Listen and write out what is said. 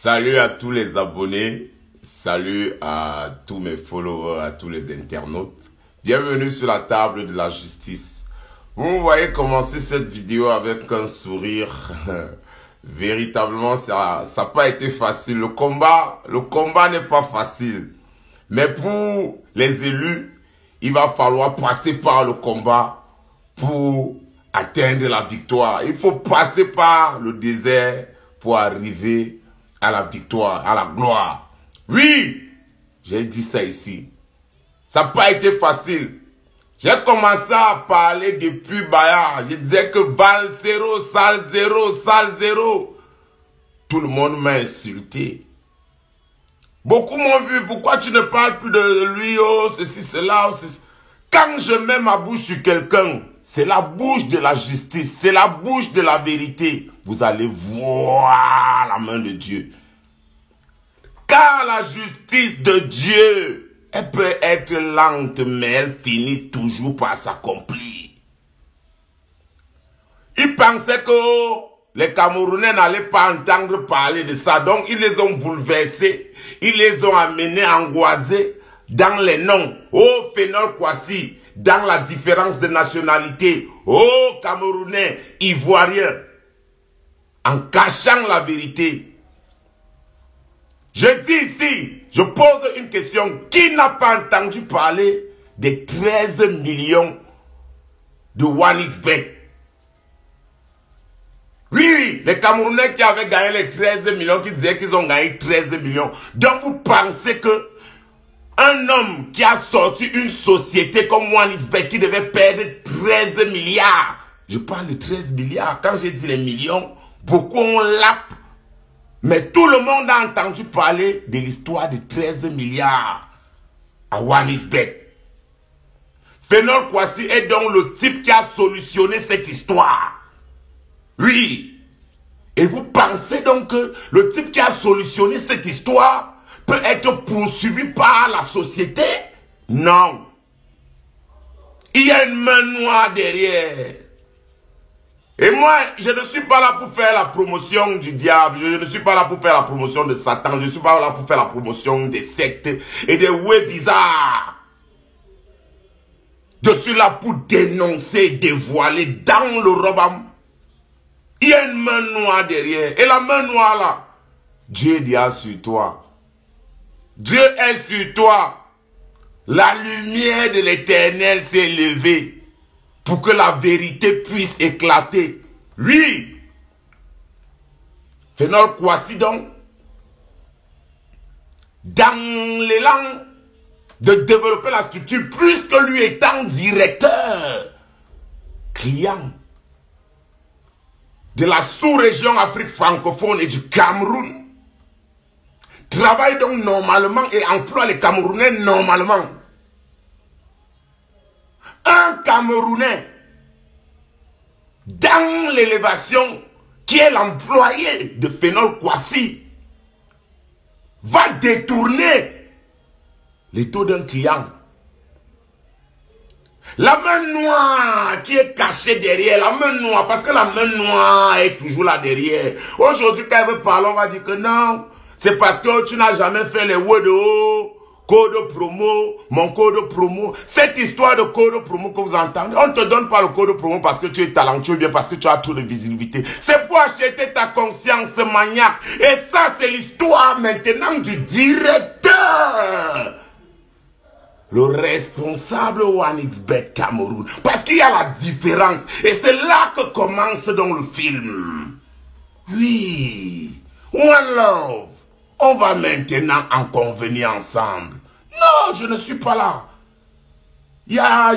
Salut à tous les abonnés, salut à tous mes followers, à tous les internautes. Bienvenue sur la table de la justice. Vous me voyez commencer cette vidéo avec un sourire. Véritablement, ça n'a pas été facile. Le combat n'est pas facile. Mais pour les élus, il va falloir passer par le combat pour atteindre la victoire. Il faut passer par le désert pour arriver à la victoire, à la gloire. Oui, j'ai dit ça ici. Ça n'a pas été facile. J'ai commencé à parler depuis Bayard. Je disais que Val 0, Sale 0, Sale 0. Tout le monde m'a insulté. Beaucoup m'ont vu, pourquoi tu ne parles plus de lui, oh, ceci, cela, oh, ceci. Quand je mets ma bouche sur quelqu'un, c'est la bouche de la justice, c'est la bouche de la vérité. Vous allez voir la main de Dieu. Car la justice de Dieu, elle peut être lente, mais elle finit toujours par s'accomplir. Ils pensaient que les Camerounais n'allaient pas entendre parler de ça, donc ils les ont bouleversés, ils les ont amenés angoissés dans les noms. Oh, Phénol Kwasi, dans la différence de nationalité. Oh, Camerounais, Ivoiriens, en cachant la vérité. Je dis ici, je pose une question. Qui n'a pas entendu parler des 13 millions de 1xBet? Oui, les Camerounais qui avaient gagné les 13 millions, qui disaient qu'ils ont gagné 13 millions. Donc vous pensez que un homme qui a sorti une société comme 1xBet qui devait perdre 13 milliards. Je parle de 13 milliards. Quand j'ai dit les millions, beaucoup ont lappé. Mais tout le monde a entendu parler de l'histoire de 13 milliards à 1xBet. Phénol Kwasi est donc le type qui a solutionné cette histoire. Oui. Et vous pensez donc que le type qui a solutionné cette histoire peut être poursuivi par la société? Non. Il y a une main noire derrière. Et moi, je ne suis pas là pour faire la promotion du diable. Je ne suis pas là pour faire la promotion de Satan. Je ne suis pas là pour faire la promotion des sectes et des ouais bizarres. Je suis là pour dénoncer, dévoiler dans le robam. Il y a une main noire derrière. Et la main noire là, Dieu dit sur toi. Dieu est sur toi. La lumière de l'Éternel s'est levée pour que la vérité puisse éclater. Oui. Phénol Kwasi donc, dans l'élan de développer la structure, puisque lui étant directeur, client de la sous-région Afrique francophone et du Cameroun, travaille donc normalement et emploie les Camerounais normalement. Un Camerounais dans l'élévation qui est l'employé de Phénol Kwasi va détourner les taux d'un client. La main noire qui est cachée derrière, la main noire, parce que la main noire est toujours là derrière. Aujourd'hui, quand elle veut parler, on va dire que non, c'est parce que tu n'as jamais fait les words de haut. Code promo, mon code promo. Cette histoire de code promo que vous entendez, on ne te donne pas le code promo parce que tu es talentueux, bien parce que tu as trop de visibilité. C'est pour acheter ta conscience maniaque. Et ça, c'est l'histoire maintenant du directeur. Le responsable 1xBet Cameroun. Parce qu'il y a la différence. Et c'est là que commence donc le film. Oui. One love. On va maintenant en convenir ensemble. Non, je ne suis pas là. Il y a